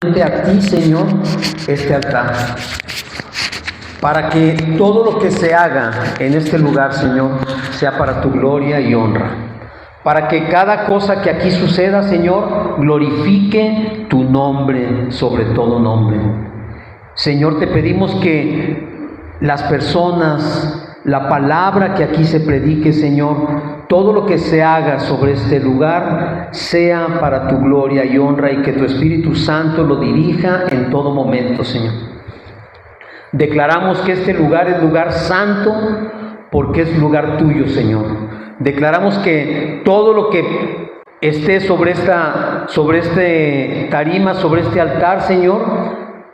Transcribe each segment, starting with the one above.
a ti, Señor, este altar, para que todo lo que se haga en este lugar, Señor, sea para tu gloria y honra, para que cada cosa que aquí suceda, Señor, glorifique tu nombre sobre todo nombre. Señor, te pedimos que las personas, la palabra que aquí se predique, Señor, todo lo que se haga sobre este lugar sea para tu gloria y honra, y que tu Espíritu Santo lo dirija en todo momento, Señor. Declaramos que este lugar es lugar santo porque es lugar tuyo, Señor. Declaramos que todo lo que esté sobre este tarima, sobre este altar, Señor,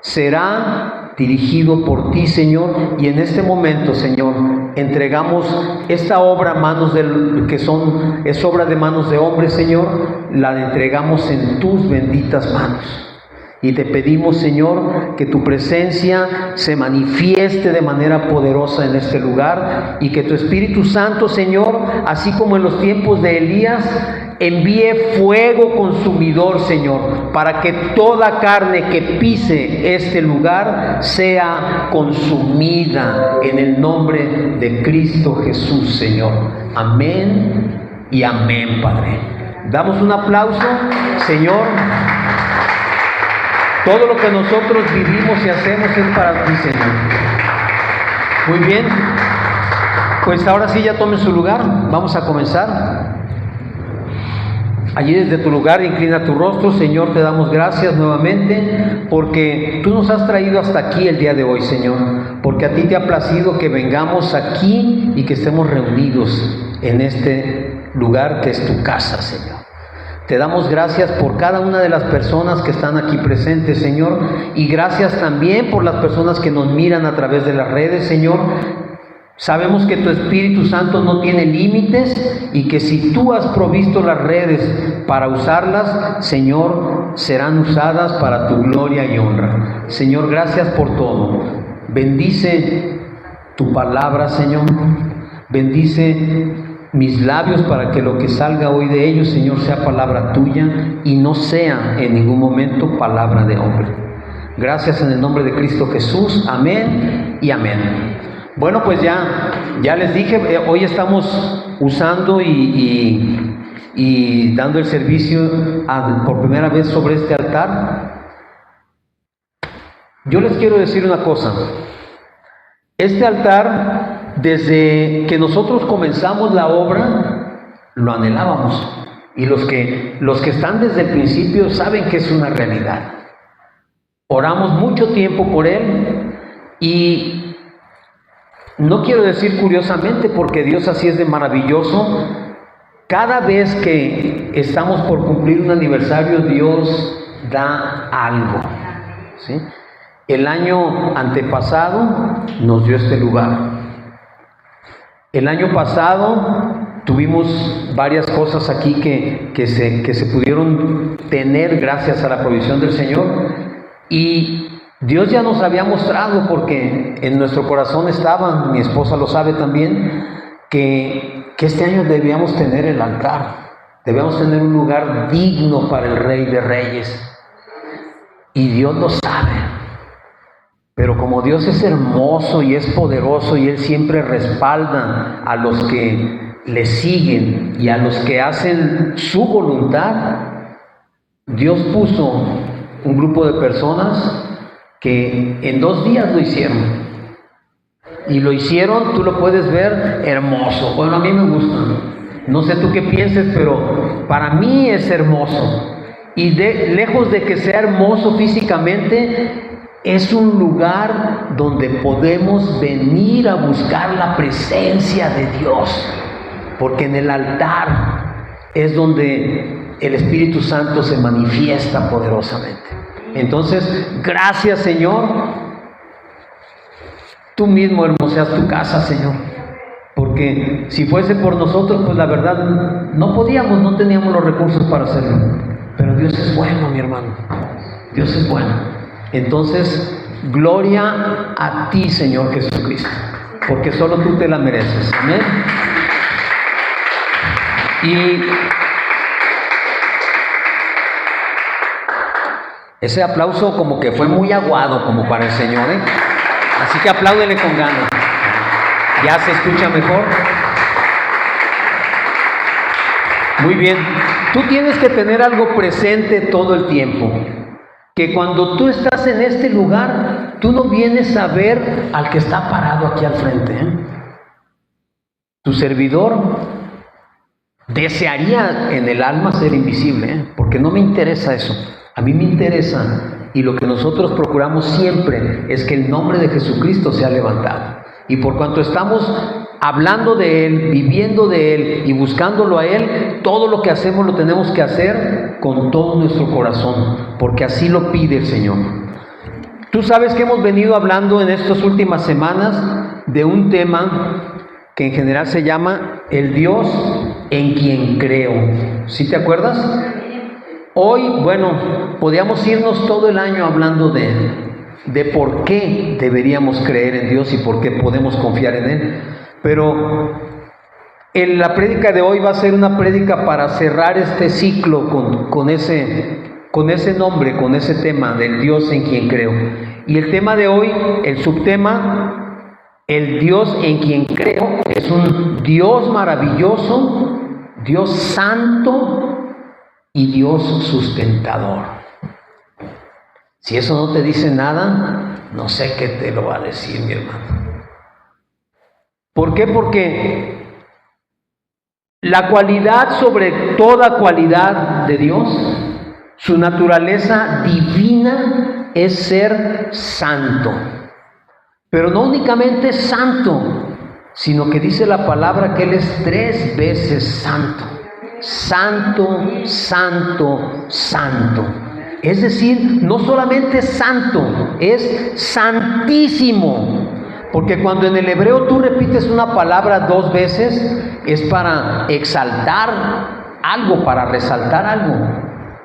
será dirigido por ti, Señor, y en este momento, Señor, entregamos esta obra a manos es obra de manos de hombres, Señor, la entregamos en tus benditas manos. Y te pedimos, Señor, que tu presencia se manifieste de manera poderosa en este lugar, y que tu Espíritu Santo, Señor, así como en los tiempos de Elías, envíe fuego consumidor, Señor, para que toda carne que pise este lugar sea consumida en el nombre de Cristo Jesús, Señor. Amén y amén, Padre. Damos un aplauso, Señor. Todo lo que nosotros vivimos y hacemos es para ti, Señor. Muy bien. Pues ahora sí, ya tomen su lugar. Vamos a comenzar. Allí desde tu lugar, inclina tu rostro. Señor, te damos gracias nuevamente porque tú nos has traído hasta aquí el día de hoy, Señor. Porque a ti te ha placido que vengamos aquí y que estemos reunidos en este lugar que es tu casa, Señor. Te damos gracias por cada una de las personas que están aquí presentes, Señor, y gracias también por las personas que nos miran a través de las redes, Señor. Sabemos que tu Espíritu Santo no tiene límites y que si tú has provisto las redes para usarlas, Señor, serán usadas para tu gloria y honra. Señor, gracias por todo. Bendice tu palabra, Señor. Bendice mis labios para que lo que salga hoy de ellos, Señor, sea palabra tuya y no sea en ningún momento palabra de hombre. Gracias en el nombre de Cristo Jesús. Amén y amén. Bueno, pues ya les dije, hoy estamos usando y dando el servicio por primera vez sobre este altar. Yo les quiero decir una cosa. Este altar, desde que nosotros comenzamos la obra, lo anhelábamos. Y los que están desde el principio saben que es una realidad. Oramos mucho tiempo por él, y no quiero decir curiosamente, porque Dios así es de maravilloso. Cada vez que estamos por cumplir un aniversario, Dios da algo, ¿sí? El año antepasado nos dio este lugar. El año pasado tuvimos varias cosas aquí que se pudieron tener gracias a la provisión del Señor, y Dios ya nos había mostrado, porque en nuestro corazón estaba, mi esposa lo sabe también, que este año debíamos tener el altar, debíamos tener un lugar digno para el Rey de Reyes, y Dios lo sabe. Pero como Dios es hermoso y es poderoso, y Él siempre respalda a los que le siguen y a los que hacen su voluntad, Dios puso un grupo de personas que en 2 días lo hicieron. Y lo hicieron, tú lo puedes ver, hermoso. Bueno, a mí me gusta. No sé tú qué pienses, pero para mí es hermoso. Y lejos de que sea hermoso físicamente, es un lugar donde podemos venir a buscar la presencia de Dios. Porque en el altar es donde el Espíritu Santo se manifiesta poderosamente. Entonces, gracias, Señor. Tú mismo hermoseas tu casa, Señor. Porque si fuese por nosotros, pues la verdad no podíamos, no teníamos los recursos para hacerlo. Pero Dios es bueno, mi hermano. Dios es bueno. Entonces, gloria a ti, Señor Jesucristo, porque solo tú te la mereces. Amén. Y Ese aplauso como que fue muy aguado como para el Señor, ¿eh? Así que apláudele con ganas. ¿Ya se escucha mejor? Muy bien. Tú tienes que tener algo presente todo el tiempo. Que cuando tú estás en este lugar, tú no vienes a ver al que está parado aquí al frente, ¿eh? Tu servidor desearía en el alma ser invisible, ¿eh? Porque no me interesa eso. A mí me interesa, y lo que nosotros procuramos siempre es que el nombre de Jesucristo sea levantado. Y por cuanto estamos hablando de Él, viviendo de Él y buscándolo a Él, todo lo que hacemos lo tenemos que hacer con todo nuestro corazón, porque así lo pide el Señor. Tú sabes que hemos venido hablando en estas últimas semanas de un tema que en general se llama el Dios en quien creo. ¿Sí te acuerdas? Hoy, bueno, podríamos irnos todo el año hablando de por qué deberíamos creer en Dios y por qué podemos confiar en Él. Pero la prédica de hoy va a ser una prédica para cerrar este ciclo con ese nombre, con ese tema del Dios en quien creo. Y el tema de hoy, el subtema, el Dios en quien creo, es un Dios maravilloso, Dios santo y Dios sustentador. Si eso no te dice nada, no sé qué te lo va a decir, mi hermano. ¿Por qué? Porque la cualidad sobre toda cualidad de Dios, su naturaleza divina es ser santo. Pero no únicamente santo, sino que dice la palabra que Él es 3 veces santo. Santo, santo, santo. Es decir, no solamente santo, es santísimo. Porque cuando en el hebreo tú repites una palabra 2 veces, es para exaltar algo, para resaltar algo.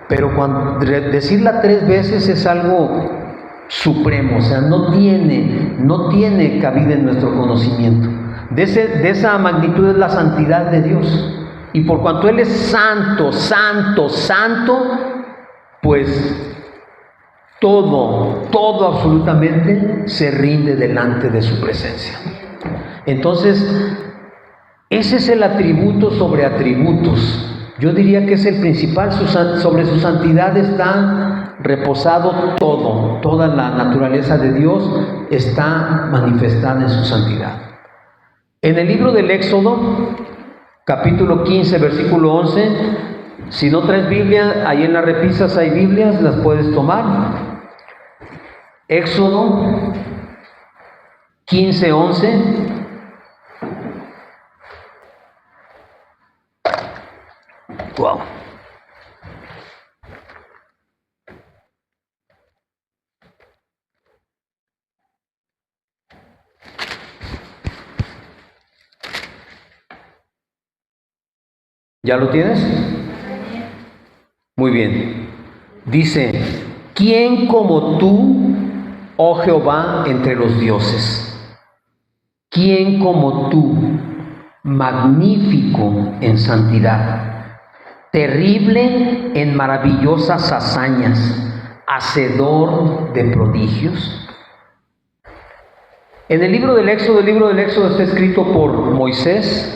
Pero cuando decirla 3 veces es algo supremo, o sea, no tiene cabida en nuestro conocimiento. De esa magnitud es la santidad de Dios. Y por cuanto Él es santo, santo, santo, pues todo absolutamente se rinde delante de su presencia. Entonces, ese es el atributo sobre atributos. Yo diría que es el principal. Sobre su santidad está reposado todo. Toda la naturaleza de Dios está manifestada en su santidad. En el libro del Éxodo, capítulo 15, versículo 11, si no traes Biblia, ahí en las repisas hay Biblias, las puedes tomar. Éxodo 15, 11. Wow. ¿Ya lo tienes? Muy bien. Dice, ¿quién como tú, oh Jehová, entre los dioses? ¿Quién como tú, magnífico en santidad, terrible en maravillosas hazañas, hacedor de prodigios? En el libro del Éxodo está escrito por Moisés.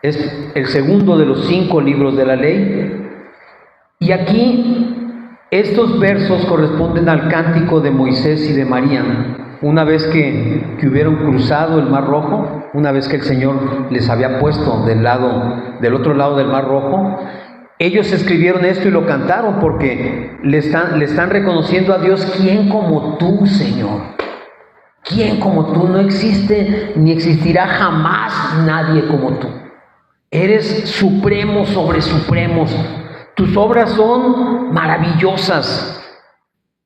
Es el segundo de los 5 libros de la ley. Y aquí estos versos corresponden al cántico de Moisés y de María. Una vez que hubieron cruzado el Mar Rojo, una vez que el Señor les había puesto del otro lado del Mar Rojo, ellos escribieron esto y lo cantaron porque le están reconociendo a Dios. ¿Quién como tú, Señor? ¿Quién como tú? No existe ni existirá jamás nadie como tú. Eres supremo sobre supremos. Tus obras son maravillosas,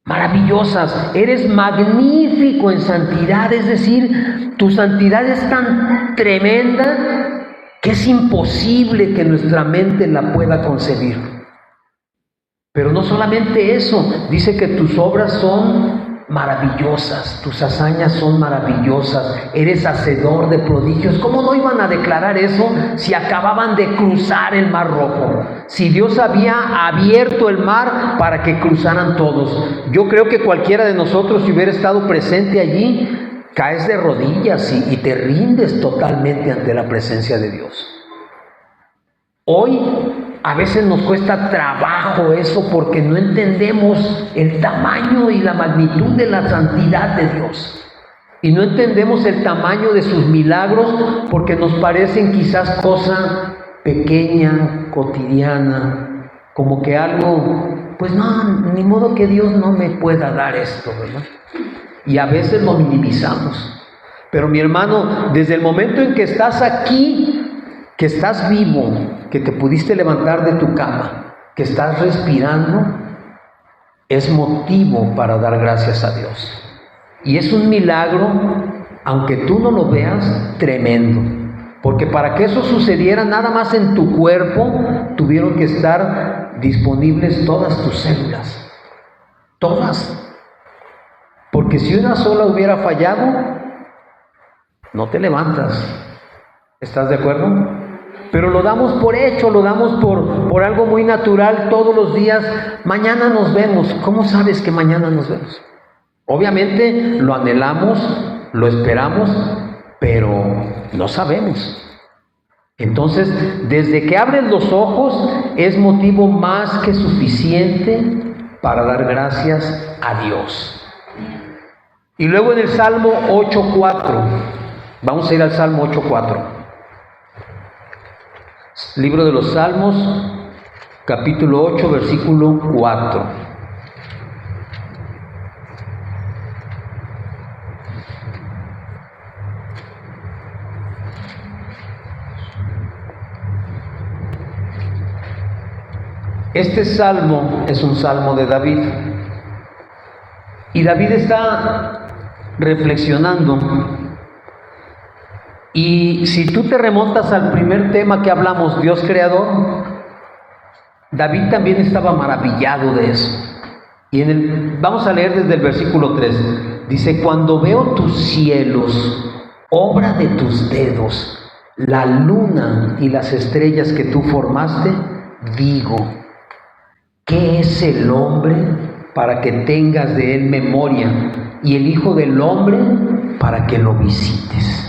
maravillosas. Eres magnífico en santidad, es decir, tu santidad es tan tremenda que es imposible que nuestra mente la pueda concebir. Pero no solamente eso, dice que tus obras son maravillosas, tus hazañas son maravillosas, eres hacedor de prodigios. ¿Cómo no iban a declarar eso si acababan de cruzar el Mar Rojo? Si Dios había abierto el mar para que cruzaran todos. Yo creo que cualquiera de nosotros, si hubiera estado presente allí, caes de rodillas y te rindes totalmente ante la presencia de Dios. Hoy a veces nos cuesta trabajo eso porque no entendemos el tamaño y la magnitud de la santidad de Dios. Y no entendemos el tamaño de sus milagros porque nos parecen quizás cosa pequeña, cotidiana, como que algo, pues no, ni modo que Dios no me pueda dar esto, ¿verdad? Y a veces lo minimizamos. Pero mi hermano, desde el momento en que estás aquí, que estás vivo, que te pudiste levantar de tu cama, que estás respirando, es motivo para dar gracias a Dios. Y es un milagro, aunque tú no lo veas, tremendo. Porque para que eso sucediera, nada más en tu cuerpo tuvieron que estar disponibles todas tus células. Todas. Porque si una sola hubiera fallado, no te levantas. ¿Estás de acuerdo? Pero lo damos por hecho, lo damos por algo muy natural todos los días. Mañana nos vemos. ¿Cómo sabes que mañana nos vemos? Obviamente lo anhelamos, lo esperamos, pero no sabemos. Entonces, desde que abres los ojos es motivo más que suficiente para dar gracias a Dios. Y luego en el Salmo 8:4, vamos a ir al Salmo 8:4. Libro de los Salmos, capítulo 8, versículo 4. Este salmo es un salmo de David. Y David está reflexionando. Y si tú te remontas al primer tema que hablamos, Dios creador, David también estaba maravillado de eso. Y vamos a leer desde el versículo 3. Dice: cuando veo tus cielos, obra de tus dedos, la luna y las estrellas que tú formaste, digo, ¿qué es el hombre para que tengas de él memoria, y el hijo del hombre para que lo visites?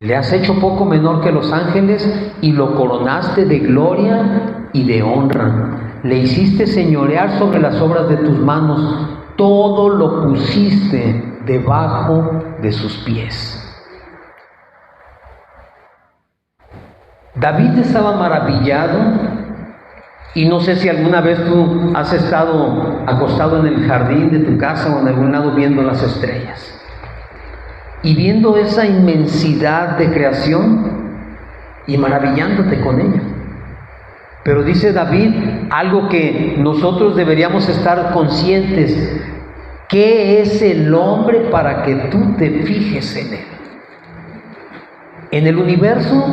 Le has hecho poco menor que los ángeles y lo coronaste de gloria y de honra. Le hiciste señorear sobre las obras de tus manos. Todo lo pusiste debajo de sus pies. David estaba maravillado, y no sé si alguna vez tú has estado acostado en el jardín de tu casa o en algún lado viendo las estrellas. Y viendo esa inmensidad de creación y maravillándote con ella. Pero dice David algo que nosotros deberíamos estar conscientes: ¿qué es el hombre para que tú te fijes en él? En el universo,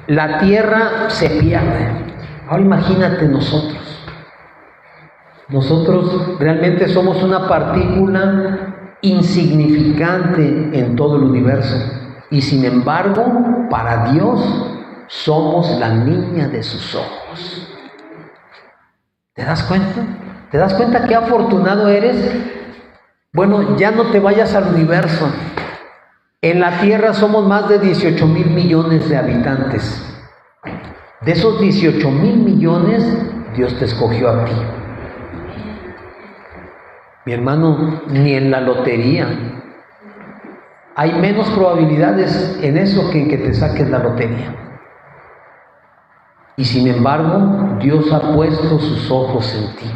la tierra se pierde. Ahora imagínate nosotros. Nosotros realmente somos una partícula insignificante en todo el universo, y sin embargo para Dios somos la niña de sus ojos. ¿Te das cuenta? ¿Te das cuenta qué afortunado eres? Bueno, ya no te vayas al universo. En la tierra somos más de 18,000 millones de habitantes. De esos 18,000 millones, Dios te escogió a ti. Mi hermano, ni en la lotería. Hay menos probabilidades en eso que en que te saques la lotería. Y sin embargo, Dios ha puesto sus ojos en ti.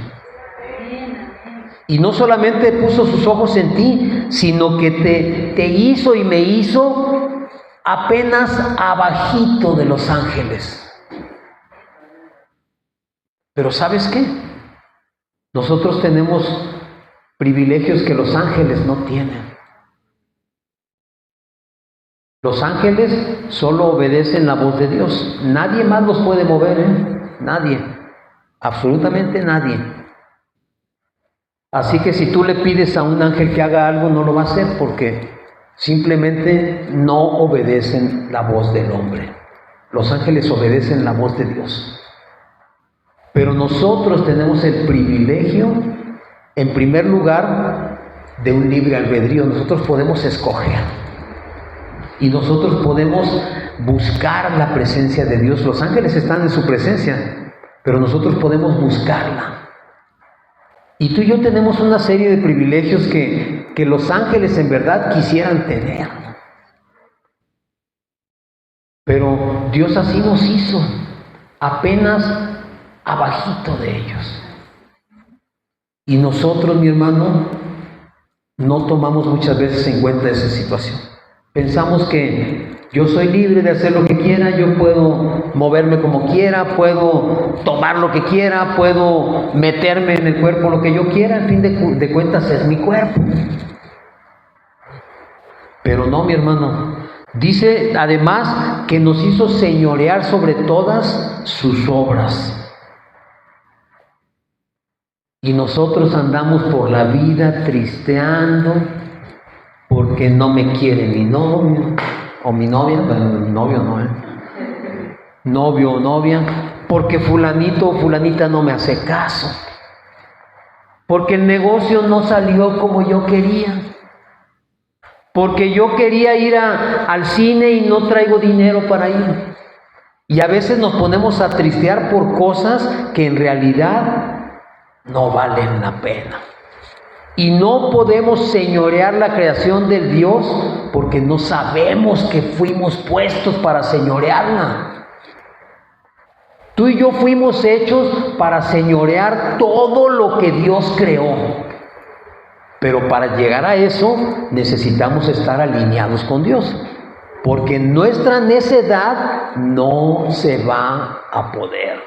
Y no solamente puso sus ojos en ti, sino que te hizo y me hizo apenas abajito de los ángeles. Pero ¿sabes qué? Nosotros tenemos privilegios que los ángeles no tienen. Los ángeles solo obedecen la voz de Dios. Nadie más los puede mover, ¿eh? Nadie. Absolutamente nadie. Así que si tú le pides a un ángel que haga algo, no lo va a hacer porque simplemente no obedecen la voz del hombre. Los ángeles obedecen la voz de Dios. Pero nosotros tenemos el privilegio, en primer lugar, de un libre albedrío. Nosotros podemos escoger. Y nosotros podemos buscar la presencia de Dios. Los ángeles están en su presencia, pero nosotros podemos buscarla. Y tú y yo tenemos una serie de privilegios que los ángeles en verdad quisieran tener. Pero Dios así nos hizo, apenas abajito de ellos. Y nosotros, mi hermano, no tomamos muchas veces en cuenta esa situación. Pensamos que yo soy libre de hacer lo que quiera, yo puedo moverme como quiera, puedo tomar lo que quiera, puedo meterme en el cuerpo lo que yo quiera, al fin de cuentas es mi cuerpo. Pero no, mi hermano, dice además que nos hizo señorear sobre todas sus obras. Y nosotros andamos por la vida tristeando porque no me quiere mi novio o mi novia, bueno, novio no, novio o novia, porque fulanito o fulanita no me hace caso, porque el negocio no salió como yo quería, porque yo quería ir al cine y no traigo dinero para ir. Y a veces nos ponemos a tristear por cosas que en realidad no valen la pena. Y no podemos señorear la creación del Dios porque no sabemos que fuimos puestos para señorearla. Tú y yo fuimos hechos para señorear todo lo que Dios creó. Pero para llegar a eso necesitamos estar alineados con Dios. Porque nuestra necedad no se va a poder.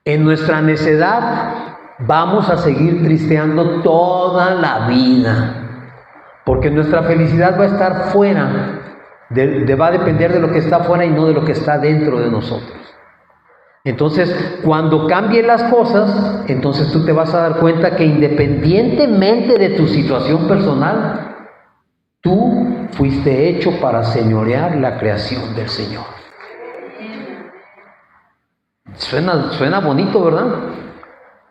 En nuestra necedad vamos a seguir tristeando toda la vida, porque nuestra felicidad va a estar fuera, va a depender de lo que está fuera y no de lo que está dentro de nosotros. Entonces, cuando cambien las cosas, entonces tú te vas a dar cuenta que independientemente de tu situación personal, tú fuiste hecho para señorear la creación del Señor. Suena bonito, ¿verdad?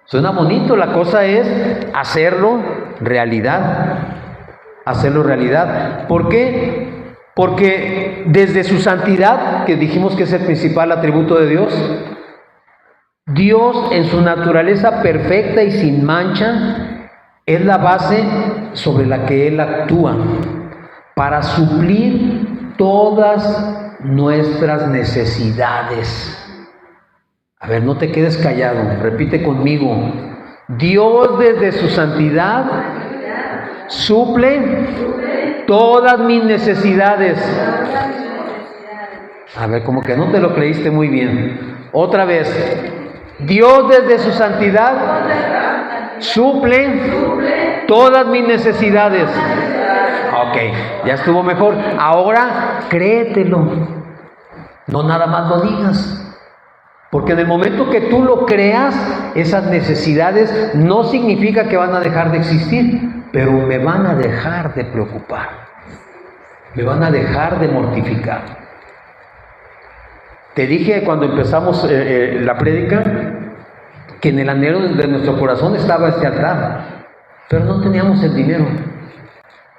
Suena bonito, la cosa es hacerlo realidad. Hacerlo realidad. ¿Por qué? Porque desde su santidad, que dijimos que es el principal atributo de Dios, Dios en su naturaleza perfecta y sin mancha, es la base sobre la que Él actúa para suplir todas nuestras necesidades. A ver, no te quedes callado, repite conmigo. Dios desde su santidad suple todas mis necesidades. A ver, como que no te lo creíste muy bien. Otra vez. Dios desde su santidad suple todas mis necesidades. Ok, ya estuvo mejor. Ahora créetelo. No nada más lo digas. Porque en el momento que tú lo creas, esas necesidades no significa que van a dejar de existir, pero me van a dejar de preocupar, me van a dejar de mortificar. Te dije cuando empezamos la prédica que en el anhelo de nuestro corazón estaba este altar, pero no teníamos el dinero,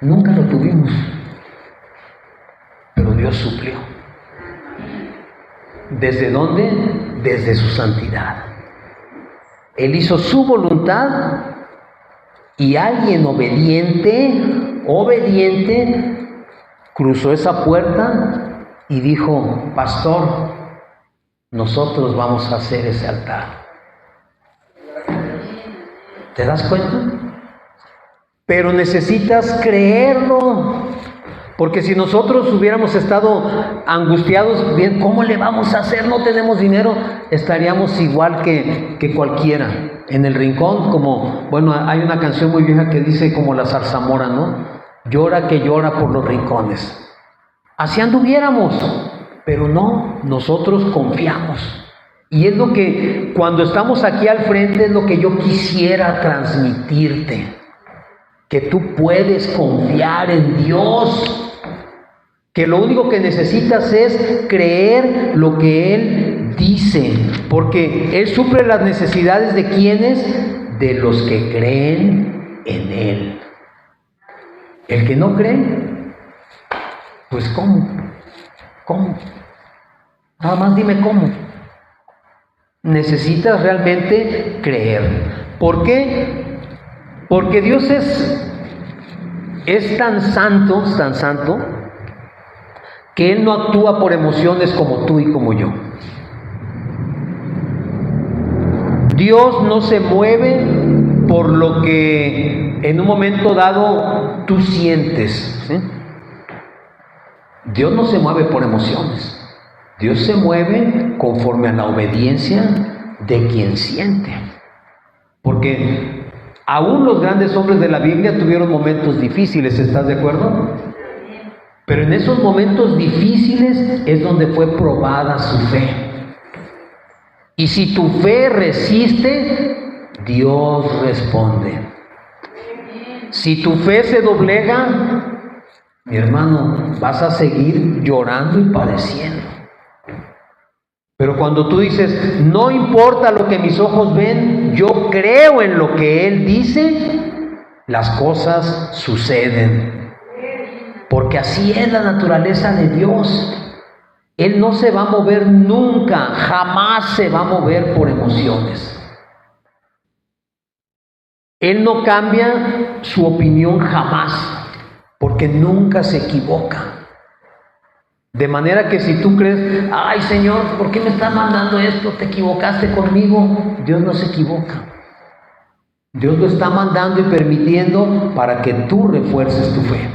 nunca lo tuvimos, pero Dios suplió. ¿Desde dónde? Desde su santidad. Él hizo su voluntad y alguien obediente, cruzó esa puerta y dijo: pastor, nosotros vamos a hacer ese altar. ¿Te das cuenta? Pero necesitas creerlo. Porque si nosotros hubiéramos estado angustiados, bien, ¿cómo le vamos a hacer? No tenemos dinero. Estaríamos igual que cualquiera, en el rincón, como, bueno, hay una canción muy vieja que dice como la zarzamora, ¿no? Llora que llora por los rincones. Así anduviéramos, pero no, nosotros confiamos Y es lo que, cuando estamos aquí al frente, es lo que yo quisiera transmitirte. Que tú puedes confiar en Dios. Que lo único que necesitas es creer lo que Él dice. Porque Él suple las necesidades de ¿quiénes? De los que creen en Él. El que no cree, pues ¿cómo? ¿Cómo? Nada más dime cómo. Necesitas realmente creer. ¿Por qué? Porque Dios es tan santo, que Él no actúa por emociones como tú y como yo. Dios no se mueve por lo que en un momento dado tú sientes, ¿sí? Dios no se mueve por emociones. Dios se mueve conforme a la obediencia de quien siente. Porque aún los grandes hombres de la Biblia tuvieron momentos difíciles, ¿estás de acuerdo? Pero en esos momentos difíciles es donde fue probada su fe. Y si tu fe resiste, Dios responde. Si tu fe se doblega, mi hermano, vas a seguir llorando y padeciendo. Pero cuando tú dices, no importa lo que mis ojos ven, yo creo en lo que Él dice, las cosas suceden. Porque así es la naturaleza de Dios. Él no se va a mover nunca, jamás se va a mover por emociones. Él no cambia su opinión jamás, porque nunca se equivoca. De manera que si tú crees, ay Señor, ¿por qué me estás mandando esto? ¿Te equivocaste conmigo? Dios no se equivoca. Dios lo está mandando y permitiendo para que tú refuerces tu fe.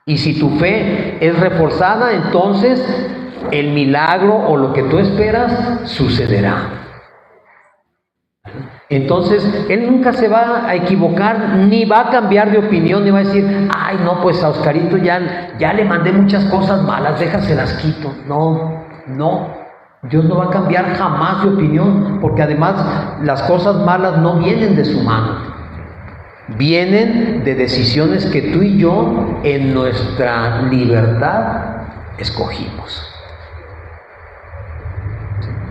Y si tu fe es reforzada, entonces el milagro o lo que tú esperas sucederá. Entonces, Él nunca se va a equivocar, ni va a cambiar de opinión, ni va a decir, ay no, pues a Oscarito ya le mandé muchas cosas malas, déjaselas quito. No, Dios no va a cambiar jamás de opinión, porque además las cosas malas no vienen de su mano, vienen de decisiones que tú y yo en nuestra libertad escogimos.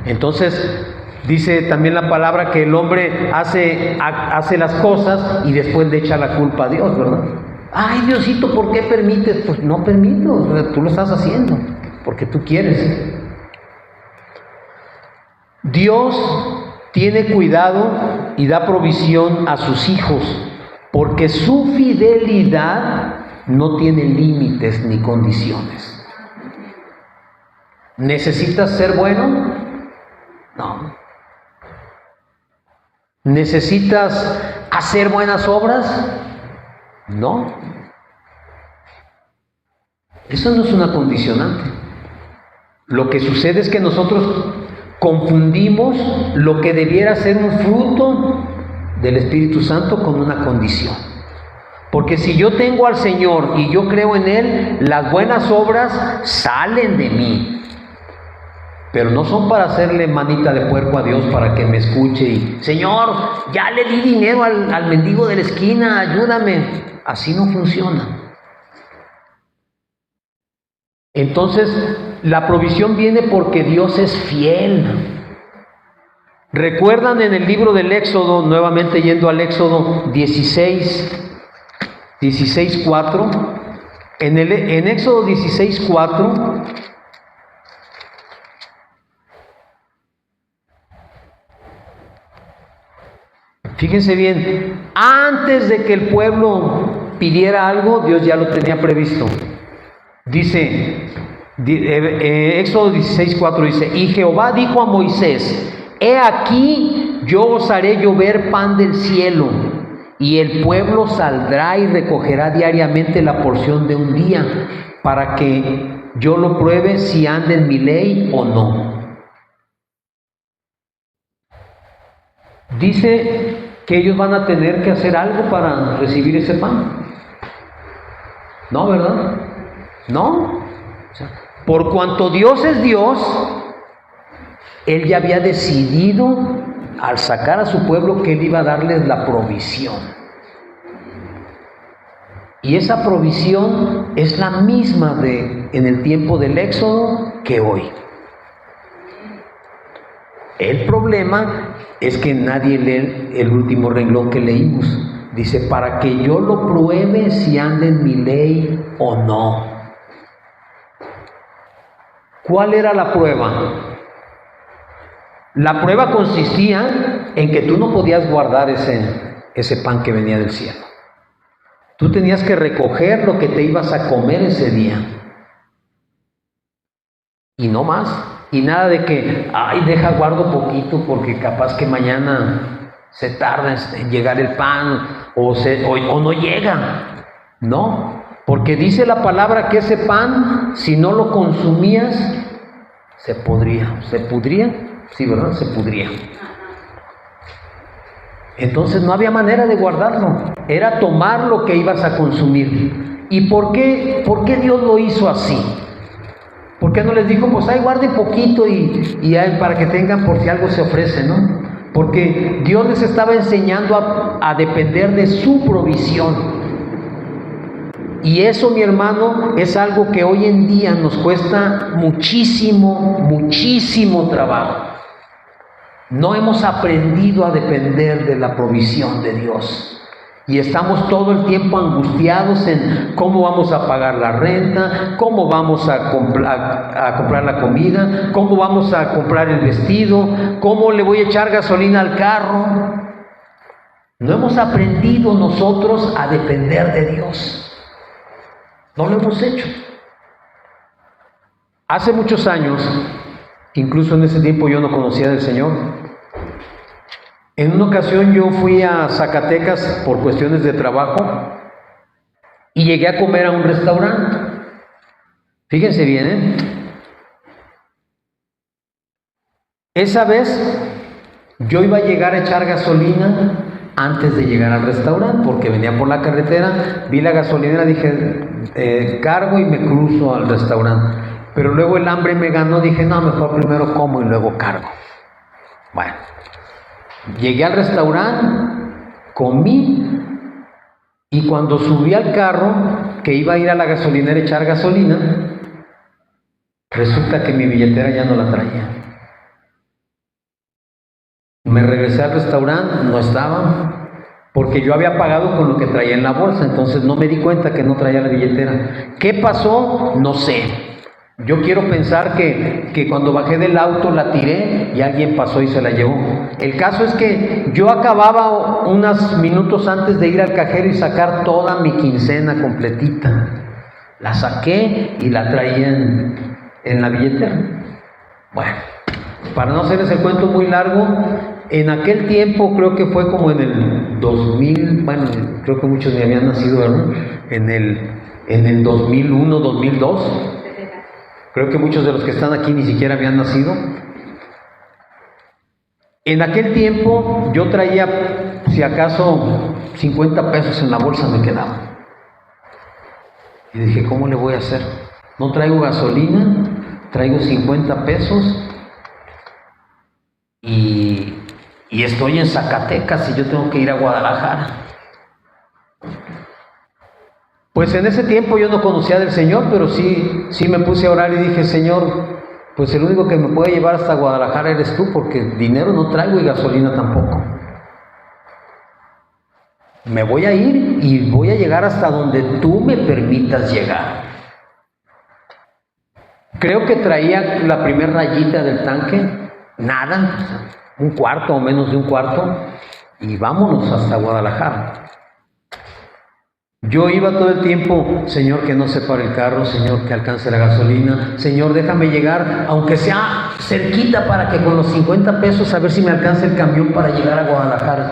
Entonces, dice también la palabra que el hombre hace las cosas y después le echa la culpa a Dios, ¿verdad? Ay, Diosito, ¿por qué permites? Pues no permito, tú lo estás haciendo porque tú quieres. Dios tiene cuidado y da provisión a sus hijos, porque su fidelidad no tiene límites ni condiciones. ¿Necesitas ser bueno? No. ¿Necesitas hacer buenas obras? No. Eso no es una condicionante. Lo que sucede es que nosotros confundimos lo que debiera ser un fruto del Espíritu Santo con una condición. Porque si yo tengo al Señor y yo creo en Él, las buenas obras salen de mí. Pero no son para hacerle manita de puerco a Dios para que me escuche y, Señor, ya le di dinero al mendigo de la esquina, ayúdame. Así no funciona. Entonces, la provisión viene porque Dios es fiel. ¿Recuerdan en el libro del Éxodo, nuevamente yendo al Éxodo 16:4? En Éxodo 16:4... fíjense bien, antes de que el pueblo pidiera algo, Dios ya lo tenía previsto. Dice, Éxodo 16:4 dice, y Jehová dijo a Moisés, he aquí yo os haré llover pan del cielo, y el pueblo saldrá y recogerá diariamente la porción de un día, para que yo lo pruebe si anda en mi ley o no. Dice que ellos van a tener que hacer algo para recibir ese pan. No, ¿verdad? No. O sea, por cuanto Dios es Dios, Él ya había decidido, al sacar a su pueblo, que Él iba a darles la provisión. Y esa provisión es la misma en el tiempo del Éxodo que hoy. El problema es que nadie lee el último renglón que leímos. Dice, para que yo lo pruebe si anda en mi ley o no. ¿Cuál era la prueba? La prueba consistía en que tú no podías guardar ese pan que venía del cielo. Tú tenías que recoger lo que te ibas a comer ese día. Y no más. Y nada de que, deja guardo poquito porque capaz que mañana se tarda en llegar el pan o no llega. No, porque dice la palabra que ese pan, si no lo consumías, se podría. ¿Se pudría? Sí, ¿verdad? Se pudría. Entonces no había manera de guardarlo. Era tomar lo que ibas a consumir. ¿Y por qué Dios lo hizo así? ¿Por qué no les dijo, pues guarde poquito y para que tengan por si algo se ofrece, ¿no? Porque Dios les estaba enseñando a depender de su provisión. Y eso, mi hermano, es algo que hoy en día nos cuesta muchísimo, muchísimo trabajo. No hemos aprendido a depender de la provisión de Dios. Y estamos todo el tiempo angustiados en cómo vamos a pagar la renta, cómo vamos a comprar la comida, cómo vamos a comprar el vestido, cómo le voy a echar gasolina al carro. No hemos aprendido nosotros a depender de Dios. No lo hemos hecho. Hace muchos años, incluso en ese tiempo yo no conocía del Señor. En una ocasión yo fui a Zacatecas por cuestiones de trabajo y llegué a comer a un restaurante. Fíjense bien, Esa vez yo iba a llegar a echar gasolina antes de llegar al restaurante, porque venía por la carretera, vi la gasolinera, dije, cargo y me cruzo al restaurante. Pero luego el hambre me ganó, dije, no, mejor primero como y luego cargo. Bueno, llegué al restaurante, comí, y cuando subí al carro, que iba a ir a la gasolinera a echar gasolina, resulta que mi billetera ya no la traía. Me regresé al restaurante, no estaba, porque yo había pagado con lo que traía en la bolsa, entonces no me di cuenta que no traía la billetera. ¿Qué pasó? No sé. Yo quiero pensar que cuando bajé del auto la tiré y alguien pasó y se la llevó. El caso es que yo acababa unos minutos antes de ir al cajero y sacar toda mi quincena completita. La saqué y la traía en la billetera. Bueno, para no hacerles el cuento muy largo, en aquel tiempo, creo que fue como en el 2000, bueno, creo que muchos ni habían nacido, ¿verdad? En el 2001, 2002. Creo que muchos de los que están aquí ni siquiera habían nacido. En aquel tiempo yo traía, si acaso, 50 pesos en la bolsa me quedaban. Y dije, ¿cómo le voy a hacer? No traigo gasolina, traigo 50 pesos y estoy en Zacatecas y yo tengo que ir a Guadalajara. Pues en ese tiempo yo no conocía del Señor, pero sí me puse a orar y dije, Señor, pues el único que me puede llevar hasta Guadalajara eres tú, porque dinero no traigo y gasolina tampoco. Me voy a ir y voy a llegar hasta donde tú me permitas llegar. Creo que traía la primera rayita del tanque, nada, un cuarto o menos de un cuarto, y vámonos hasta Guadalajara. Yo iba todo el tiempo, Señor, que no se pare el carro, Señor, que alcance la gasolina, Señor, déjame llegar, aunque sea cerquita, para que con los 50 pesos a ver si me alcanza el camión para llegar a Guadalajara.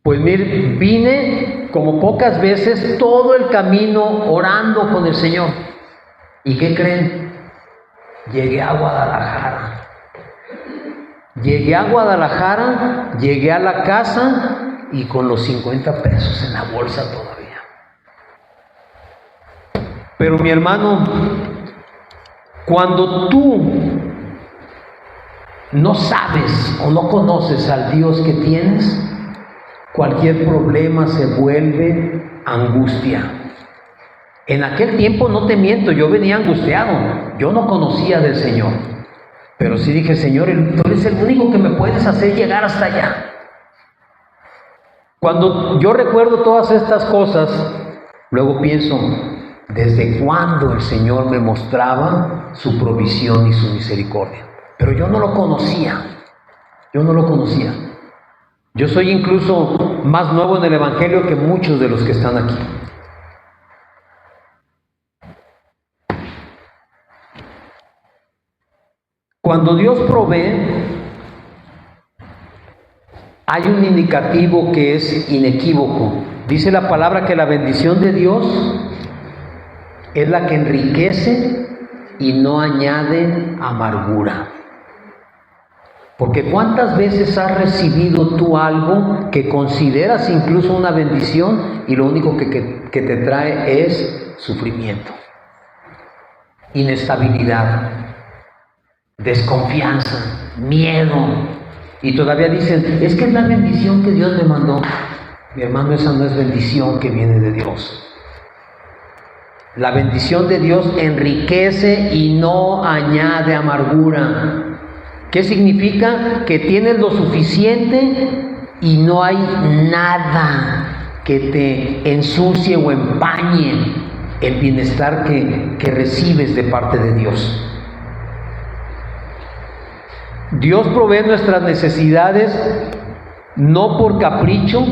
Pues mire, vine como pocas veces todo el camino orando con el Señor. ¿Y qué creen? Llegué a Guadalajara. Llegué a la casa y con los 50 pesos en la bolsa todavía. Pero mi hermano, cuando tú no sabes o no conoces al Dios que tienes, cualquier problema se vuelve angustia. En aquel tiempo, no te miento, yo venía angustiado, yo no conocía del Señor, pero sí dije: Señor, tú eres el único que me puedes hacer llegar hasta allá. Cuando yo recuerdo todas estas cosas, luego pienso: ¿desde cuándo el Señor me mostraba su provisión y su misericordia? Pero yo no lo conocía, Yo soy incluso más nuevo en el Evangelio que muchos de los que están aquí. Cuando Dios provee, hay un indicativo que es inequívoco. Dice la palabra que la bendición de Dios es la que enriquece y no añade amargura. Porque ¿cuántas veces has recibido tú algo que consideras incluso una bendición y lo único que te trae es sufrimiento, inestabilidad, desconfianza, miedo? Y todavía dicen: es que es la bendición que Dios me mandó. Mi hermano, esa no es bendición que viene de Dios. La bendición de Dios enriquece y no añade amargura. ¿Qué significa? Que tienes lo suficiente y no hay nada que te ensucie o empañe el bienestar que recibes de parte de Dios. Dios provee nuestras necesidades no por capricho,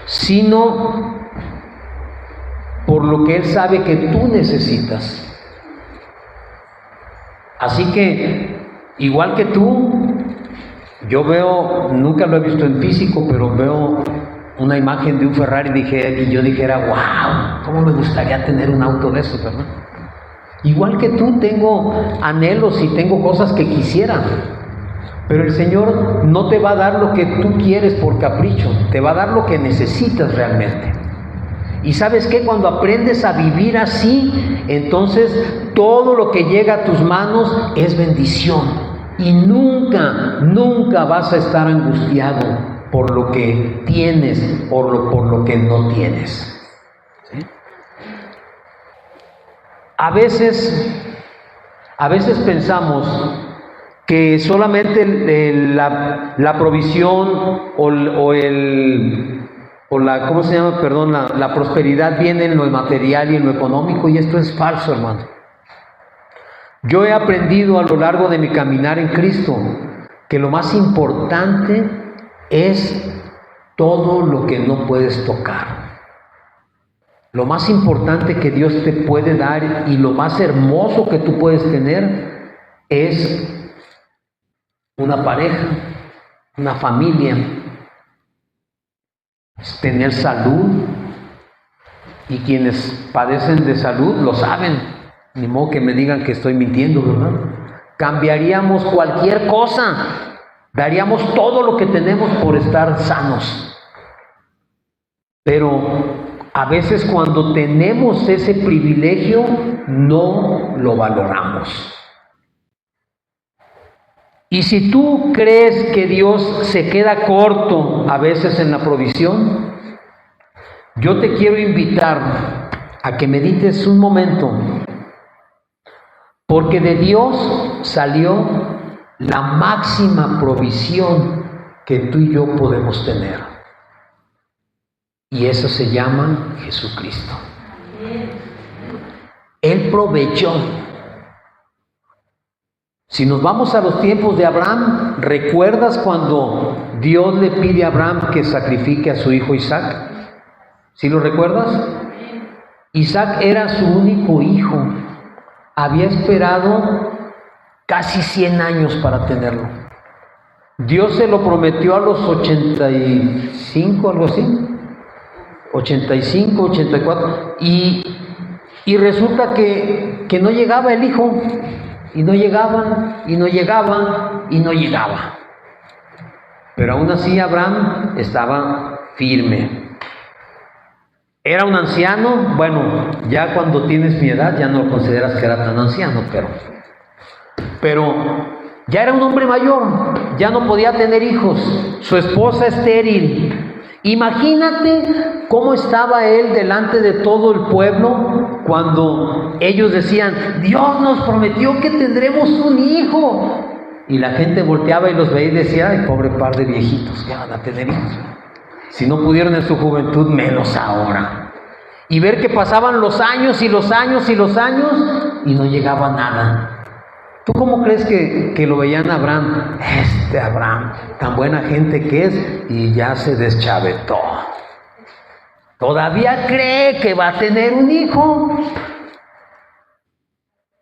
sino por lo que Él sabe que tú necesitas. Así que, igual que tú, yo veo, nunca lo he visto en físico, pero veo una imagen de un Ferrari y yo dijera: wow, cómo me gustaría tener un auto de esos, ¿verdad? Igual que tú, tengo anhelos y tengo cosas que quisiera, pero el Señor no te va a dar lo que tú quieres por capricho, te va a dar lo que necesitas realmente. Y ¿sabes qué? Cuando aprendes a vivir así, entonces todo lo que llega a tus manos es bendición. Y nunca vas a estar angustiado por lo que tienes o por lo que no tienes. ¿Sí? A veces pensamos que solamente la provisión la prosperidad viene en lo material y en lo económico, y esto es falso, hermano. Yo he aprendido a lo largo de mi caminar en Cristo que lo más importante es todo lo que no puedes tocar. Lo más importante que Dios te puede dar y lo más hermoso que tú puedes tener es una pareja, una familia, tener salud. Y quienes padecen de salud lo saben, ni modo que me digan que estoy mintiendo, ¿verdad? Cambiaríamos cualquier cosa, daríamos todo lo que tenemos por estar sanos. Pero a veces cuando tenemos ese privilegio no lo valoramos. Y si tú crees que Dios se queda corto a veces en la provisión, yo te quiero invitar a que medites un momento, porque de Dios salió la máxima provisión que tú y yo podemos tener. Y eso se llama Jesucristo. Él proveyó. Si nos vamos a los tiempos de Abraham, ¿recuerdas cuando Dios le pide a Abraham que sacrifique a su hijo Isaac? ¿Sí lo recuerdas? Isaac era su único hijo. Había esperado casi 100 años para tenerlo. Dios se lo prometió a los 85, algo así. 85, 84. Y resulta que no llegaba el hijo. Y no llegaba. Pero aún así Abraham estaba firme. ¿Era un anciano? Bueno, ya cuando tienes mi edad ya no consideras que era tan anciano, pero ya era un hombre mayor, ya no podía tener hijos, su esposa estéril. Imagínate cómo estaba él delante de todo el pueblo cuando ellos decían: Dios nos prometió que tendremos un hijo. Y la gente volteaba y los veía y decía: ay, pobre par de viejitos, ¿qué van a tener hijos? Si no pudieron en su juventud, menos ahora. Y ver que pasaban los años y los años y los años y no llegaba nada. ¿Tú cómo crees que lo veían a Abraham? Abraham, tan buena gente que es, y ya se deschavetó. Todavía cree que va a tener un hijo.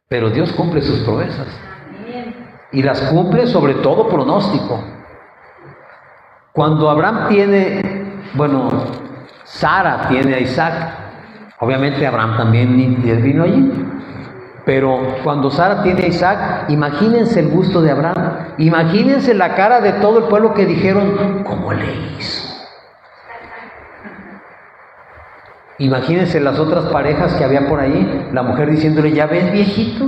Pero Dios cumple sus promesas. Y las cumple sobre todo pronóstico. Cuando Abraham Sara tiene a Isaac. Obviamente Abraham también vino allí. Pero cuando Sara tiene a Isaac, imagínense el gusto de Abraham. Imagínense la cara de todo el pueblo que dijeron: ¿cómo le hizo? Imagínense las otras parejas que había por ahí. La mujer diciéndole: ¿ya ves, viejito?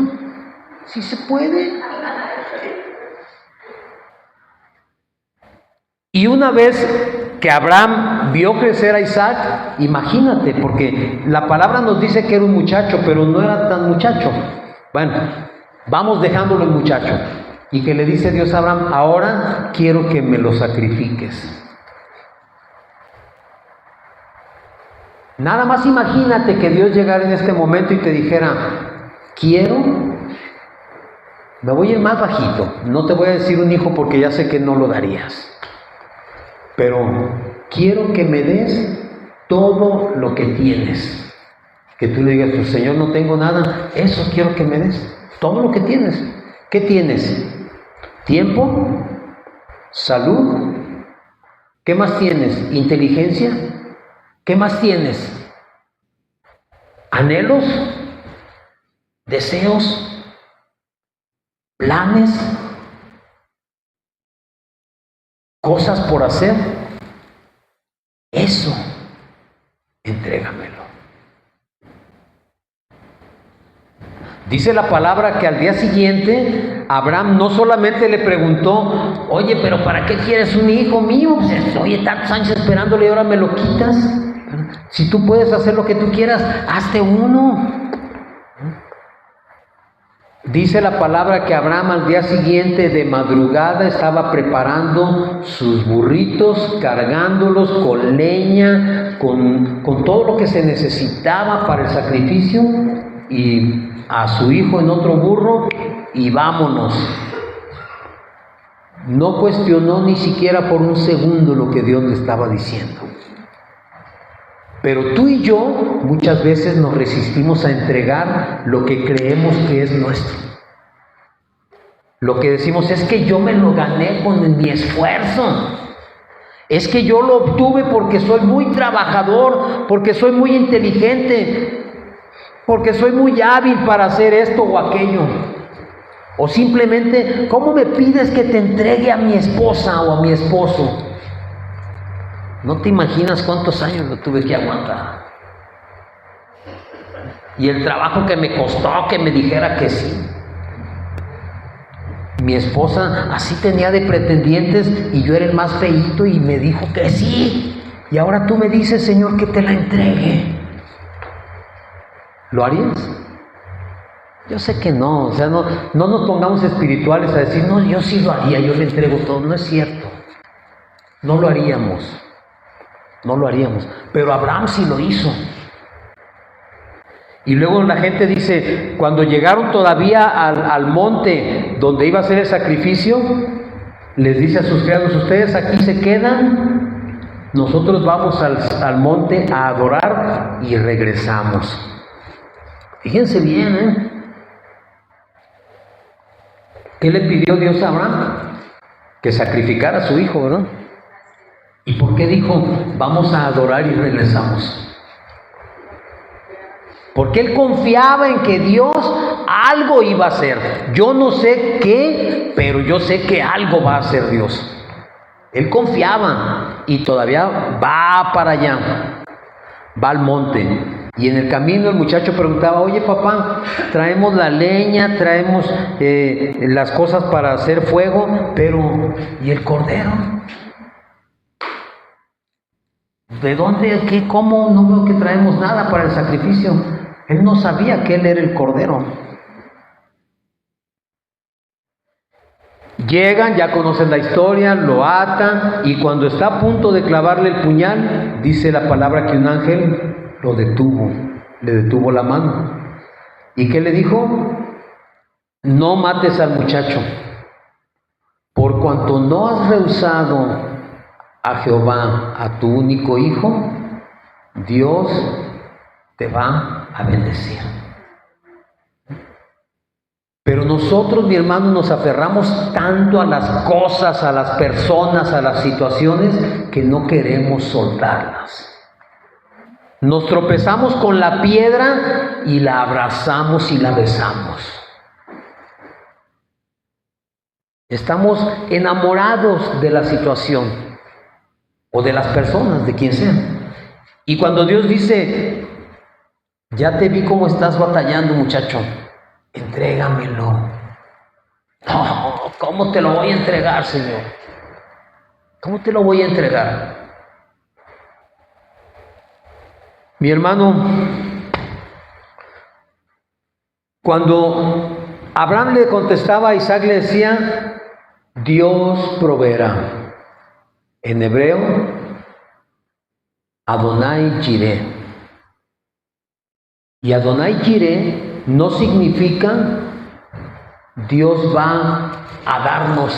¿Sí se puede? Y una vez que Abraham vio crecer a Isaac, imagínate, porque la palabra nos dice que era un muchacho, pero no era tan muchacho. Bueno, vamos dejándolo en muchacho. Y que le dice Dios a Abraham: ahora quiero que me lo sacrifiques. Nada más imagínate que Dios llegara en este momento y te dijera: me voy a ir más bajito, no te voy a decir un hijo porque ya sé que no lo darías. Pero quiero que me des todo lo que tienes. Que tú le digas: pues Señor, no tengo nada. Eso quiero que me des. Todo lo que tienes. ¿Qué tienes? ¿Tiempo? ¿Salud? ¿Qué más tienes? ¿Inteligencia? ¿Qué más tienes? ¿Anhelos? ¿Deseos? ¿Planes? ¿Cosas por hacer? Eso, entrégamelo. Dice la palabra que al día siguiente Abraham no solamente le preguntó: oye, pero ¿para qué quieres un hijo mío? Pues, oye, tantos años esperándole y ahora me lo quitas. Si tú puedes hacer lo que tú quieras, hazte uno. Dice la palabra que Abraham al día siguiente de madrugada estaba preparando sus burritos, cargándolos con leña, con todo lo que se necesitaba para el sacrificio, y a su hijo en otro burro, y vámonos. No cuestionó ni siquiera por un segundo lo que Dios le estaba diciendo. Pero tú y yo muchas veces nos resistimos a entregar lo que creemos que es nuestro. Lo que decimos es que yo me lo gané con mi esfuerzo. Es que yo lo obtuve porque soy muy trabajador, porque soy muy inteligente, porque soy muy hábil para hacer esto o aquello. O simplemente: ¿cómo me pides que te entregue a mi esposa o a mi esposo? No te imaginas cuántos años lo tuve que aguantar. Y el trabajo que me costó que me dijera que sí. Mi esposa así tenía de pretendientes y yo era el más feíto y me dijo que sí. Y ahora tú me dices: Señor, que te la entregue. ¿Lo harías? Yo sé que no. O sea, no nos pongamos espirituales a decir: no, yo sí lo haría, yo le entrego todo. No es cierto. No lo haríamos. No lo haríamos. Pero Abraham sí lo hizo. Y luego la gente dice: cuando llegaron todavía al monte donde iba a ser el sacrificio, les dice a sus criados: ustedes aquí se quedan, nosotros vamos al monte a adorar y regresamos. Fíjense bien, ¿qué le pidió Dios a Abraham? Que sacrificara a su hijo, ¿verdad? ¿Y por qué dijo: vamos a adorar y regresamos? Porque él confiaba en que Dios algo iba a hacer. Yo no sé qué, pero yo sé que algo va a hacer Dios. Él confiaba y todavía va para allá. va al monte. Y en el camino el muchacho preguntaba, oye papá, traemos la leña, traemos las cosas para hacer fuego, pero ¿y el cordero? ¿De dónde? ¿Qué? ¿Cómo? No veo que traemos nada para el sacrificio. Él no sabía que él era el cordero. Llegan, ya conocen la historia, lo atan y cuando está a punto de clavarle el puñal, dice la palabra que un ángel lo detuvo, le detuvo la mano. ¿Y qué le dijo? No mates al muchacho, por cuanto no has rehusado a Jehová, a tu único hijo, Dios te va a bendecir. Pero nosotros, mi hermano, nos aferramos tanto a las cosas, a las personas, a las situaciones, que no queremos soltarlas. Nos tropezamos con la piedra y la abrazamos y la besamos. Estamos enamorados de la situación o de las personas, de quien sea. Y cuando Dios dice, ya te vi cómo estás batallando, muchacho, entrégamelo. No, ¿cómo te lo voy a entregar, Señor? ¿Cómo te lo voy a entregar? Mi hermano, cuando Abraham le contestaba a Isaac, le decía, Dios proveerá. En hebreo, Adonai Jireh. Y Adonai Jireh no significa Dios va a darnos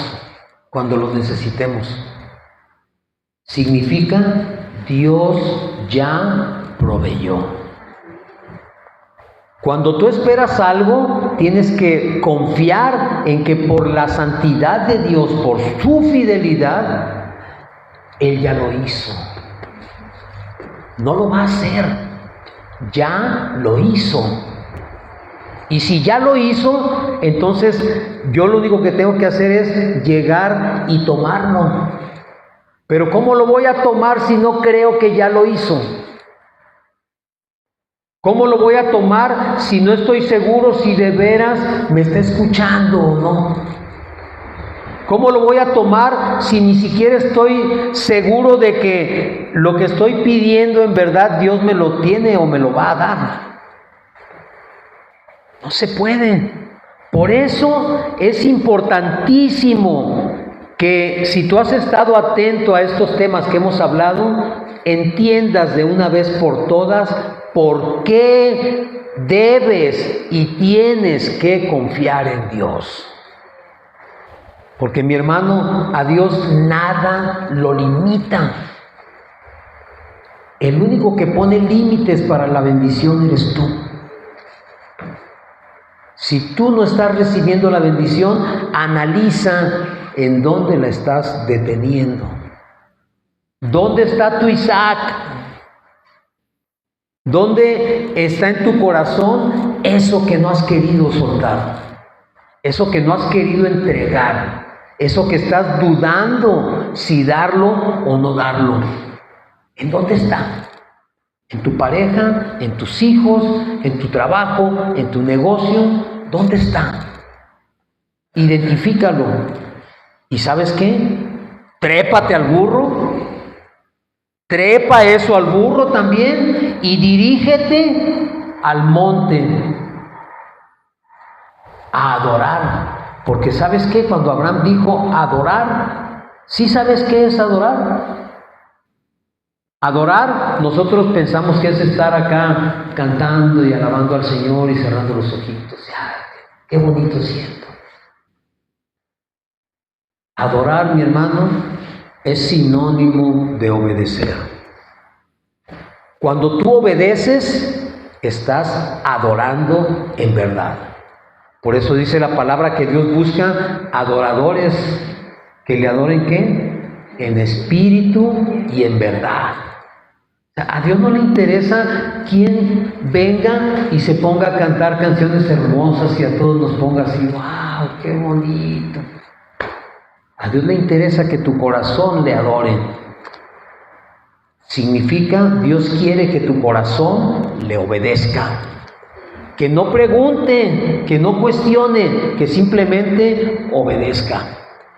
cuando lo necesitemos. Significa Dios ya proveyó. Cuando tú esperas algo, tienes que confiar en que por la santidad de Dios, por su fidelidad, Él ya lo hizo. No lo va a hacer, ya lo hizo. Y si ya lo hizo, entonces yo lo único que tengo que hacer es llegar y tomarlo. Pero ¿cómo lo voy a tomar si no creo que ya lo hizo? ¿Cómo lo voy a tomar si no estoy seguro si de veras me está escuchando o no? ¿Cómo lo voy a tomar si ni siquiera estoy seguro de que lo que estoy pidiendo en verdad Dios me lo tiene o me lo va a dar? No se puede. Por eso es importantísimo que si tú has estado atento a estos temas que hemos hablado, entiendas de una vez por todas por qué debes y tienes que confiar en Dios. Porque mi hermano, a Dios nada lo limita. El único que pone límites para la bendición eres tú. Si tú no estás recibiendo la bendición, analiza en dónde la estás deteniendo. ¿Dónde está tu Isaac? ¿Dónde está en tu corazón eso que no has querido soltar? Eso que no has querido entregar. Eso que estás dudando si darlo o no darlo. ¿En dónde está? ¿En tu pareja? ¿En tus hijos? ¿En tu trabajo? ¿En tu negocio? ¿Dónde está? Identifícalo. ¿Y sabes qué? Trépate al burro. Trepa eso al burro también y dirígete al monte a adorar. Porque ¿sabes qué? Cuando Abraham dijo adorar, ¿sí sabes qué es adorar? Adorar, nosotros pensamos que es estar acá cantando y alabando al Señor y cerrando los ojitos. ¡Ay, qué bonito siento! Adorar, mi hermano, es sinónimo de obedecer. Cuando tú obedeces, estás adorando en verdad. Por eso dice la palabra que Dios busca adoradores que le adoren ¿qué? En espíritu y en verdad. O sea, a Dios no le interesa quién venga y se ponga a cantar canciones hermosas y a todos nos ponga así, ¡wow! ¡Qué bonito! A Dios le interesa que tu corazón le adore. significa Dios quiere que tu corazón le obedezca. Que no pregunte, que no cuestione, que simplemente obedezca.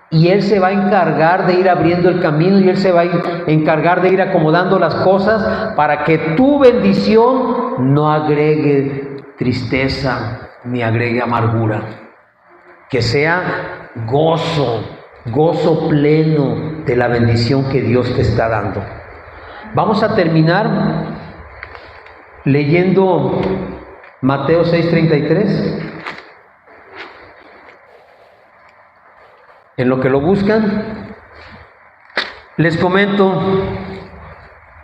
Y Él se va a encargar de ir abriendo el camino y Él se va a encargar de ir acomodando las cosas para que tu bendición no agregue tristeza ni agregue amargura. Que sea gozo pleno de la bendición que Dios te está dando. Vamos a terminar leyendo Mateo 6:33. En lo que lo buscan, les comento,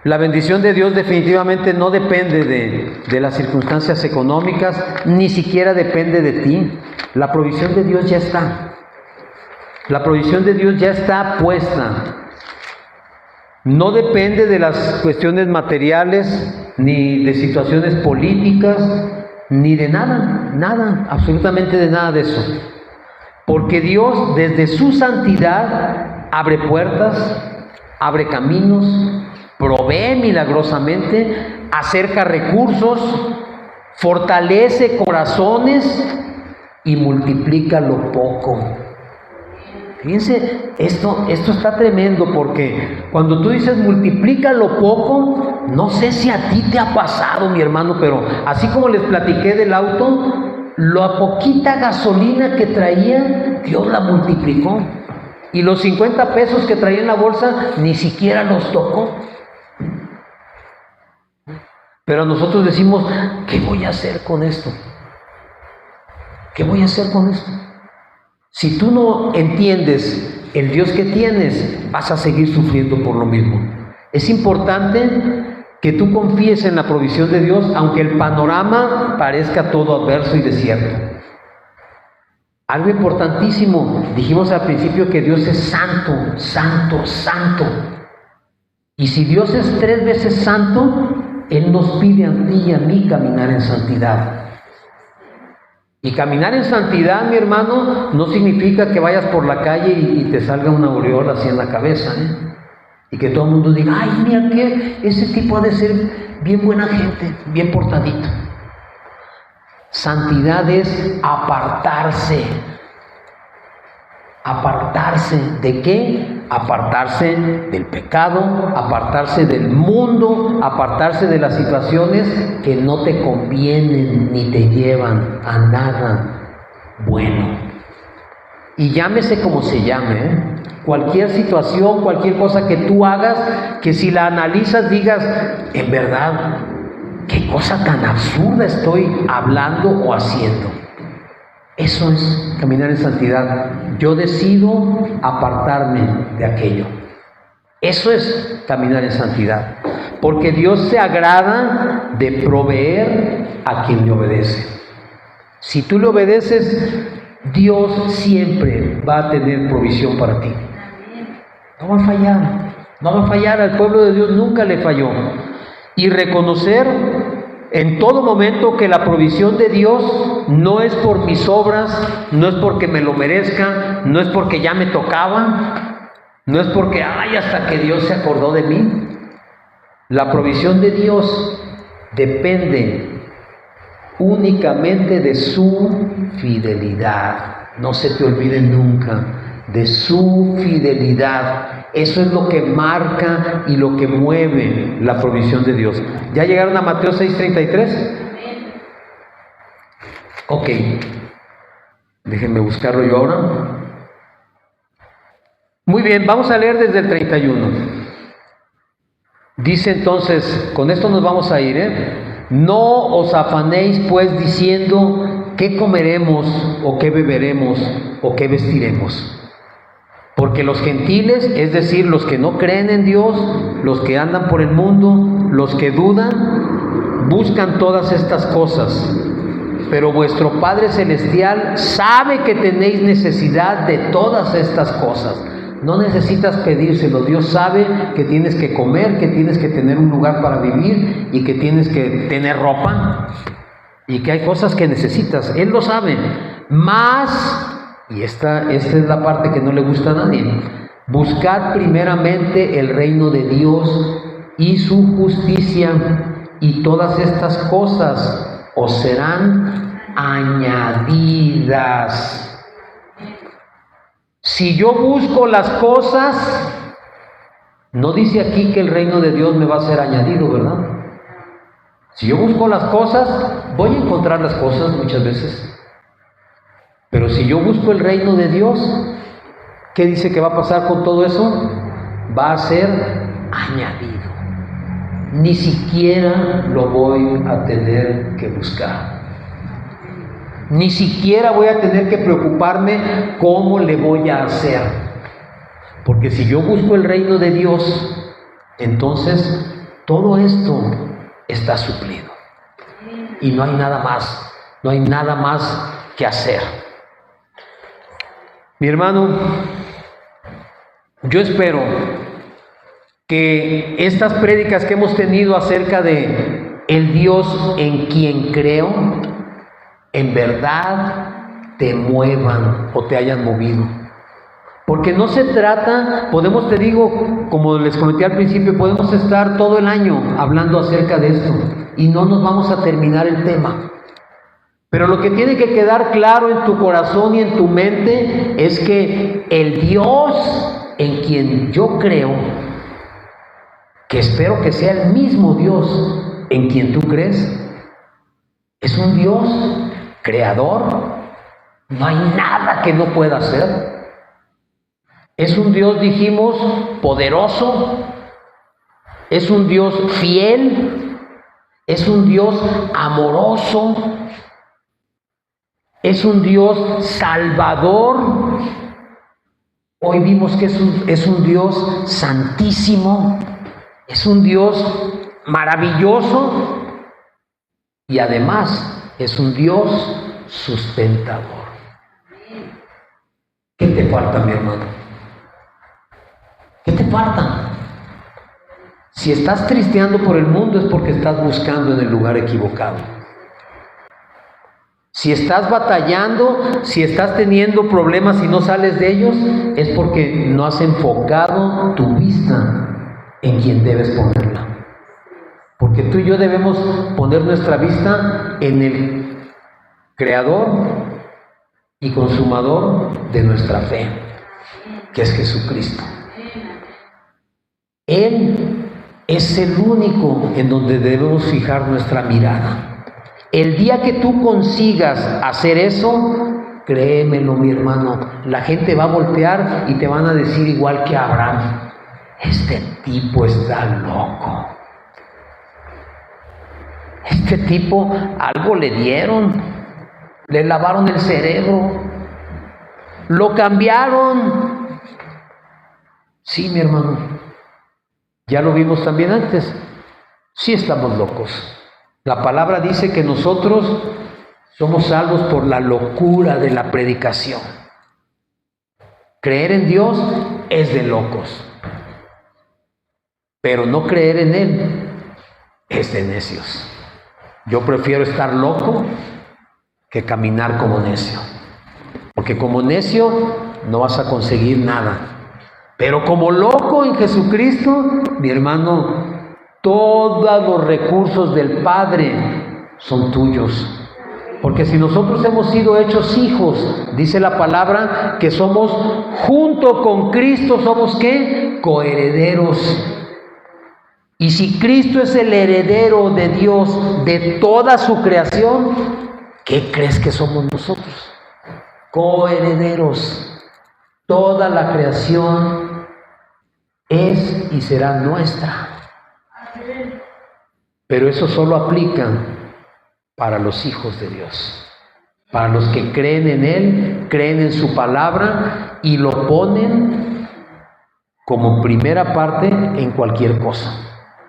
la bendición de Dios definitivamente no depende de las circunstancias económicas, ni siquiera depende de ti. La provisión de Dios ya está. La provisión de Dios ya está puesta. No depende de las cuestiones materiales, ni de situaciones políticas, ni de nada, absolutamente de nada de eso. Porque Dios, desde su santidad, abre puertas, abre caminos, provee milagrosamente, acerca recursos, fortalece corazones y multiplica lo poco. Fíjense, esto está tremendo, porque cuando tú dices multiplica lo poco, no sé si a ti te ha pasado, mi hermano, pero así como les platiqué del auto, la poquita gasolina que traía, Dios la multiplicó. Y los 50 pesos que traía en la bolsa, ni siquiera los tocó. Pero nosotros decimos, ¿qué voy a hacer con esto? ¿Qué voy a hacer con esto? Si tú no entiendes el Dios que tienes, vas a seguir sufriendo por lo mismo. Es importante que tú confíes en la provisión de Dios, aunque el panorama parezca todo adverso y desierto. Algo importantísimo, dijimos al principio que Dios es santo, santo, santo. Y si Dios es 3 veces santo, Él nos pide a ti y a mí caminar en santidad. Y caminar en santidad, mi hermano, no significa que vayas por la calle y te salga una aureola así en la cabeza, y que todo el mundo diga, ay, mira que ese tipo ha de ser bien buena gente, bien portadito. Santidad es apartarse. ¿Apartarse de qué? Apartarse del pecado, apartarse del mundo, apartarse de las situaciones que no te convienen ni te llevan a nada bueno. Y llámese como se llame, cualquier situación, cualquier cosa que tú hagas, que si la analizas digas, en verdad, qué cosa tan absurda estoy hablando o haciendo. Eso es caminar en santidad. Yo decido apartarme de aquello. Eso es caminar en santidad. Porque Dios se agrada de proveer a quien le obedece. Si tú le obedeces, Dios siempre va a tener provisión para ti. No va a fallar. No va a fallar. Al pueblo de Dios nunca le falló. Y reconocer en todo momento que la provisión de Dios no es por mis obras, no es porque me lo merezca, no es porque ya me tocaba, no es porque, ay, hasta que Dios se acordó de mí. La provisión de Dios depende únicamente de su fidelidad. No se te olvide nunca de su fidelidad. Eso es lo que marca y lo que mueve la provisión de Dios. ¿Ya llegaron a Mateo 6:33? Ok. Déjenme buscarlo yo ahora. Muy bien, vamos a leer desde el 31. Dice entonces, con esto nos vamos a ir, No os afanéis pues diciendo, ¿qué comeremos o qué beberemos o qué vestiremos? Porque los gentiles, es decir, los que no creen en Dios, los que andan por el mundo, los que dudan, buscan todas estas cosas. Pero vuestro Padre Celestial sabe que tenéis necesidad de todas estas cosas. No necesitas pedírselo. Dios sabe que tienes que comer, que tienes que tener un lugar para vivir y que tienes que tener ropa y que hay cosas que necesitas. Él lo sabe. Más... Y esta es la parte que no le gusta a nadie. Buscad primeramente el reino de Dios y su justicia, y todas estas cosas os serán añadidas. Si yo busco las cosas, no dice aquí que el reino de Dios me va a ser añadido, ¿verdad? Si yo busco las cosas, voy a encontrar las cosas muchas veces. Pero si yo busco el reino de Dios, ¿qué dice que va a pasar con todo eso? Va a ser añadido. Ni siquiera lo voy a tener que buscar. Ni siquiera voy a tener que preocuparme cómo le voy a hacer. Porque si yo busco el reino de Dios, entonces todo esto está suplido. Y no hay nada más, no hay nada más que hacer. Mi hermano, yo espero que estas prédicas que hemos tenido acerca de el Dios en quien creo, en verdad te muevan o te hayan movido. Porque no se trata, podemos, te digo, como les comenté al principio, podemos estar todo el año hablando acerca de esto y no nos vamos a terminar el tema. Pero lo que tiene que quedar claro en tu corazón y en tu mente es que el Dios en quien yo creo, que espero que sea el mismo Dios en quien tú crees, es un Dios creador. No hay nada que no pueda hacer. Es un Dios, dijimos, poderoso. Es un Dios fiel. Es un Dios amoroso. Es un Dios salvador. Hoy vimos que es un Dios santísimo. Es un Dios maravilloso. Y además es un Dios sustentador. ¿Qué te falta, mi hermano? ¿Qué te falta? Si estás tristeando por el mundo es porque estás buscando en el lugar equivocado. Si estás batallando, si estás teniendo problemas y no sales de ellos, es porque no has enfocado tu vista en quien debes ponerla. Porque tú y yo debemos poner nuestra vista en el Creador y Consumador de nuestra fe, que es Jesucristo. Él es el único en donde debemos fijar nuestra mirada. El día que tú consigas hacer eso, créemelo, mi hermano, la gente va a voltear y te van a decir igual que Abraham: este tipo está loco. Este tipo algo le dieron, le lavaron el cerebro, lo cambiaron. Sí, mi hermano, ya lo vimos también antes. Sí estamos locos. La palabra dice que nosotros somos salvos por la locura de la predicación. Creer en Dios es de locos, pero no creer en Él es de necios. Yo prefiero estar loco que caminar como necio, porque como necio no vas a conseguir nada, pero como loco en Jesucristo, mi hermano, todos los recursos del Padre son tuyos. Porque si nosotros hemos sido hechos hijos, dice la palabra que somos, junto con Cristo, somos ¿qué? Coherederos. Y si Cristo es el heredero de Dios, de toda su creación, ¿qué crees que somos nosotros? Coherederos. Toda la creación es y será nuestra. Pero eso solo aplica para los hijos de Dios, para los que creen en Él, creen en su palabra y lo ponen como primera parte en cualquier cosa.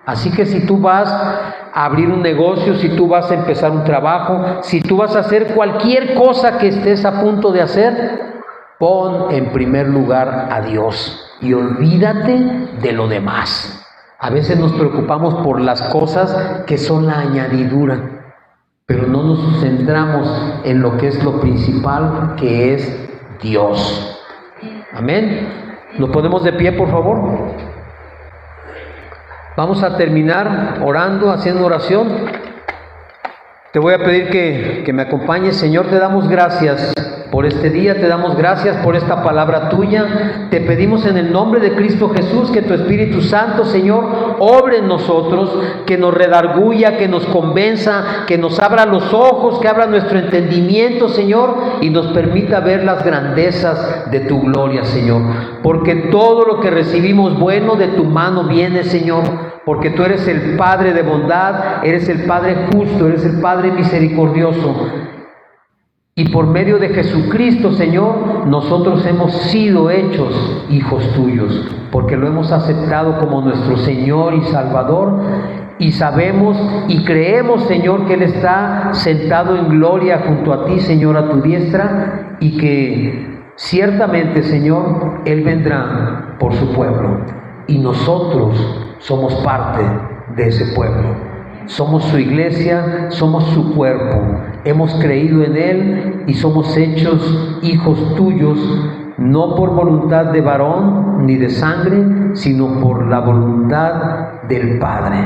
Así que si tú vas a abrir un negocio, si tú vas a empezar un trabajo, si tú vas a hacer cualquier cosa que estés a punto de hacer, pon en primer lugar a Dios y olvídate de lo demás. A veces nos preocupamos por las cosas que son la añadidura, pero no nos centramos en lo que es lo principal, que es Dios. Amén. ¿Nos ponemos de pie, por favor? Vamos a terminar orando, haciendo oración. Te voy a pedir que me acompañes. Señor, te damos gracias por este día, te damos gracias por esta palabra tuya. Te pedimos en el nombre de Cristo Jesús que tu Espíritu Santo, Señor, obre en nosotros, que nos redarguya, que nos convenza, que nos abra los ojos, que abra nuestro entendimiento, Señor, y nos permita ver las grandezas de tu gloria, Señor. Porque todo lo que recibimos bueno de tu mano viene, Señor. Porque tú eres el Padre de bondad, eres el Padre justo, eres el Padre misericordioso. Y por medio de Jesucristo, Señor, nosotros hemos sido hechos hijos tuyos, porque lo hemos aceptado como nuestro Señor y Salvador, y sabemos y creemos, Señor, que Él está sentado en gloria junto a ti, Señor, a tu diestra, y que ciertamente, Señor, Él vendrá por su pueblo, y nosotros somos parte de ese pueblo. Somos su iglesia, somos su cuerpo. Hemos creído en Él y somos hechos hijos tuyos, no por voluntad de varón ni de sangre, sino por la voluntad del Padre.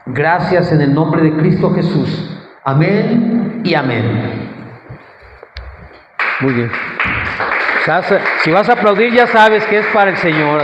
Gracias en el nombre de Cristo Jesús. Amén y amén. Muy bien. Si vas a aplaudir, ya sabes que es para el Señor.